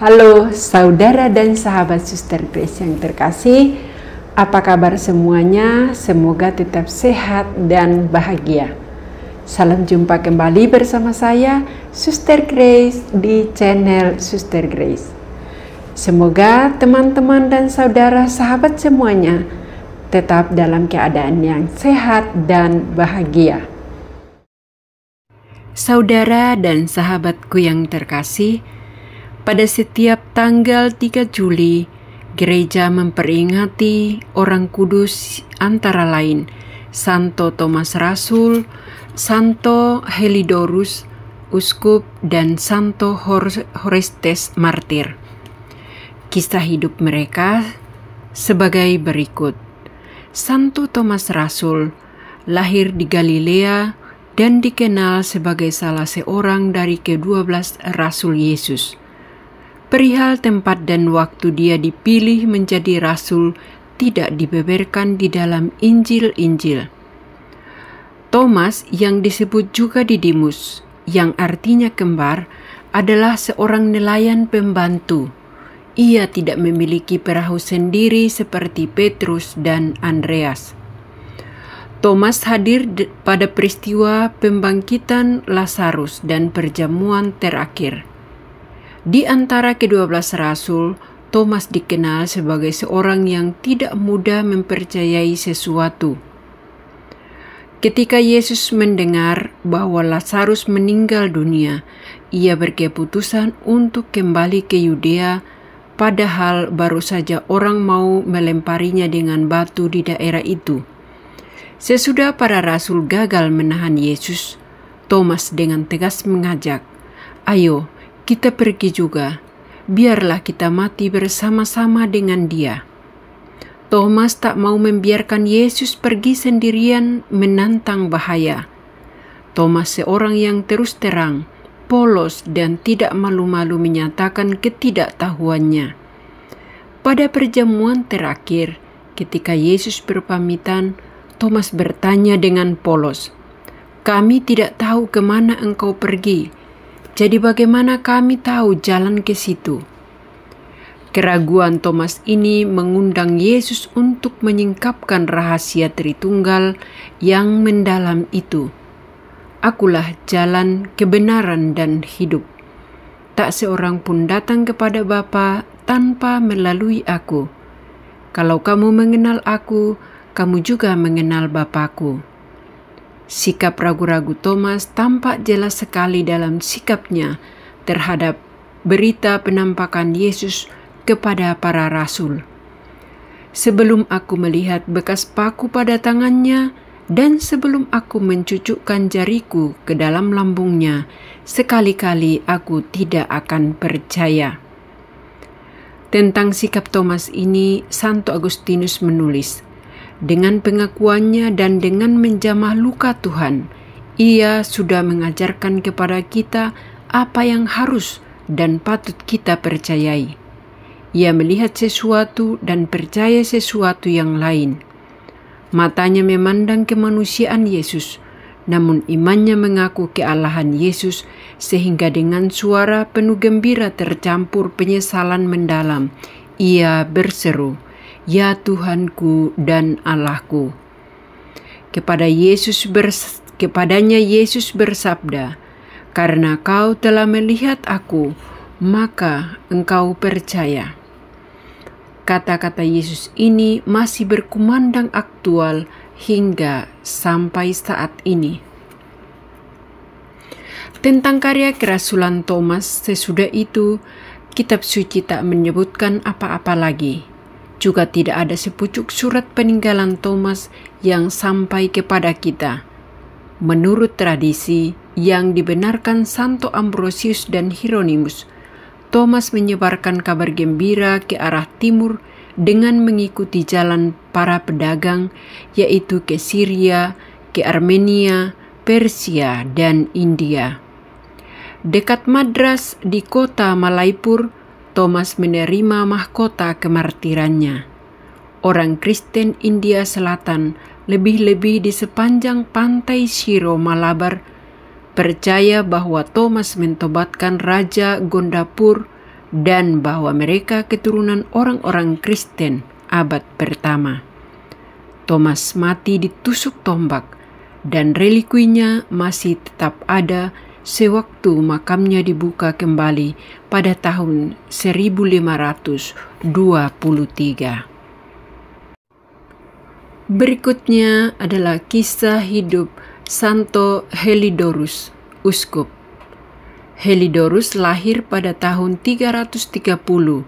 Halo saudara dan sahabat Suster Grace yang terkasih, apa kabar semuanya? Semoga tetap sehat dan bahagia. Salam jumpa kembali bersama saya, Suster Grace, di channel Suster Grace. Semoga teman-teman dan saudara sahabat semuanya tetap dalam keadaan yang sehat dan bahagia. Saudara dan sahabatku yang terkasih, pada setiap tanggal 3 Juli, gereja memperingati orang kudus antara lain Santo Thomas Rasul, Santo Helidorus, Uskup, dan Santo Orestes Martir. Kisah hidup mereka sebagai berikut. Santo Thomas Rasul lahir di Galilea dan dikenal sebagai salah seorang dari ke-12 Rasul Yesus. Perihal tempat dan waktu dia dipilih menjadi rasul tidak dibeberkan di dalam Injil-Injil. Thomas, yang disebut juga Didimus, yang artinya kembar, adalah seorang nelayan pembantu. Ia tidak memiliki perahu sendiri seperti Petrus dan Andreas. Thomas hadir pada peristiwa pembangkitan Lazarus dan perjamuan terakhir. Di antara ke-12 rasul, Thomas dikenal sebagai seorang yang tidak mudah mempercayai sesuatu. Ketika Yesus mendengar bahwa Lazarus meninggal dunia, ia berkeputusan untuk kembali ke Yudea, padahal baru saja orang mau melemparinya dengan batu di daerah itu. Sesudah para rasul gagal menahan Yesus, Thomas dengan tegas mengajak, "Ayo, kita pergi juga, biarlah kita mati bersama-sama dengan dia." Thomas tak mau membiarkan Yesus pergi sendirian menantang bahaya. Thomas seorang yang terus terang, polos, dan tidak malu-malu menyatakan ketidaktahuannya. Pada perjamuan terakhir, ketika Yesus berpamitan, Thomas bertanya dengan polos, "Kami tidak tahu kemana engkau pergi. Jadi bagaimana kami tahu jalan ke situ?" Keraguan Thomas ini mengundang Yesus untuk menyingkapkan rahasia Tritunggal yang mendalam itu. "Akulah jalan, kebenaran, dan hidup. Tak seorang pun datang kepada Bapa tanpa melalui aku. Kalau kamu mengenal aku, kamu juga mengenal Bapa-Ku." Sikap ragu-ragu Thomas tampak jelas sekali dalam sikapnya terhadap berita penampakan Yesus kepada para rasul. "Sebelum aku melihat bekas paku pada tangannya, dan sebelum aku mencucukkan jariku ke dalam lambungnya, sekali-kali aku tidak akan percaya." Tentang sikap Thomas ini, Santo Agustinus menulis, "Dengan pengakuannya dan dengan menjamah luka Tuhan, ia sudah mengajarkan kepada kita apa yang harus dan patut kita percayai. Ia melihat sesuatu dan percaya sesuatu yang lain. Matanya memandang kemanusiaan Yesus, namun imannya mengaku kealahan Yesus, sehingga dengan suara penuh gembira tercampur penyesalan mendalam, ia berseru, 'Ya Tuhanku dan Allahku.' Kepadanya Yesus bersabda, 'Karena kau telah melihat aku, maka engkau percaya.'" Kata-kata Yesus ini masih berkumandang aktual hingga sampai saat ini. Tentang karya kerasulan Thomas sesudah itu, kitab suci tak menyebutkan apa-apa lagi. Juga tidak ada sepucuk surat peninggalan Thomas yang sampai kepada kita. Menurut tradisi yang dibenarkan Santo Ambrosius dan Hieronymus, Thomas menyebarkan kabar gembira ke arah timur dengan mengikuti jalan para pedagang, yaitu ke Syria, ke Armenia, Persia, dan India. Dekat Madras di kota Malaipur, Thomas menerima mahkota kemartirannya. Orang Kristen India Selatan, lebih-lebih di sepanjang pantai Shiro Malabar, percaya bahwa Thomas mentobatkan Raja Gondapur dan bahwa mereka keturunan orang-orang Kristen abad pertama. Thomas mati ditusuk tombak dan relikuinya masih tetap ada sewaktu makamnya dibuka kembali pada tahun 1523. Berikutnya adalah kisah hidup Santo Helidorus, uskup. Helidorus lahir pada tahun 330.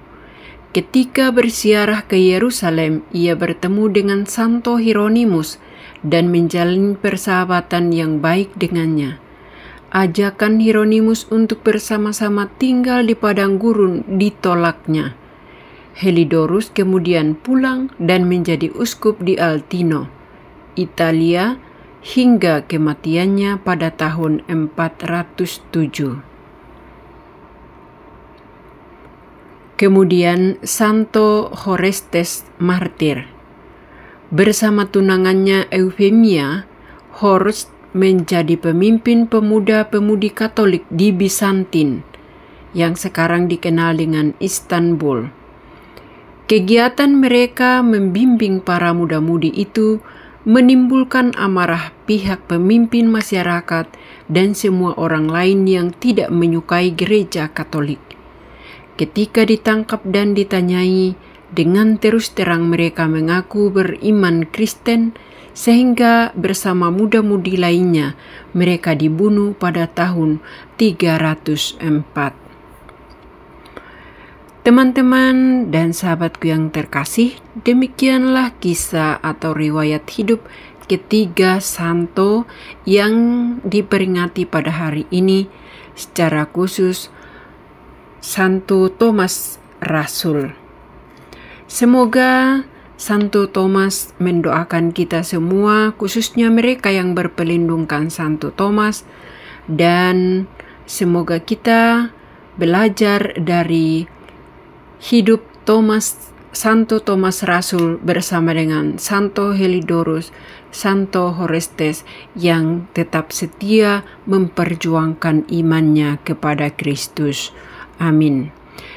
Ketika berziarah ke Yerusalem, ia bertemu dengan Santo Hieronymus dan menjalin persahabatan yang baik dengannya. Ajakan Hieronymus untuk bersama-sama tinggal di padang gurun ditolaknya. Helidorus kemudian pulang dan menjadi uskup di Altino, Italia, hingga kematiannya pada tahun 407. Kemudian Santo Horestes martir. Bersama tunangannya Eufemia, Horst menjadi pemimpin pemuda-pemudi Katolik di Bizantin, yang sekarang dikenal dengan Istanbul. Kegiatan mereka membimbing para muda-mudi itu menimbulkan amarah pihak pemimpin masyarakat dan semua orang lain yang tidak menyukai gereja Katolik. Ketika ditangkap dan ditanyai, dengan terus terang mereka mengaku beriman Kristen, sehingga bersama muda-mudi lainnya mereka dibunuh pada tahun 304. Teman-teman dan sahabatku yang terkasih, demikianlah kisah atau riwayat hidup ketiga santo yang diperingati pada hari ini, secara khusus Santo Thomas Rasul. Semoga Santo Thomas mendoakan kita semua, khususnya mereka yang berpelindungkan Santo Thomas, dan semoga kita belajar dari hidup Santo Thomas Rasul bersama dengan Santo Helidorus, Santo Horestes yang tetap setia memperjuangkan imannya kepada Kristus. Amin.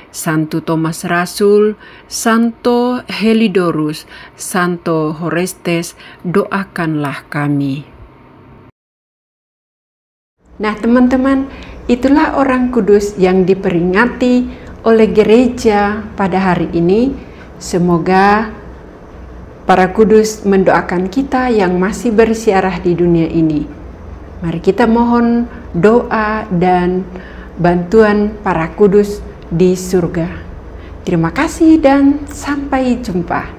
Santo Thomas Rasul, Santo Helidorus, Santo Horestes, doakanlah kami. Nah teman-teman, itulah orang kudus yang diperingati oleh gereja pada hari ini. Semoga para kudus mendoakan kita yang masih bersiarah di dunia ini. Mari kita mohon doa dan bantuan para kudus di surga. Terima kasih dan sampai jumpa.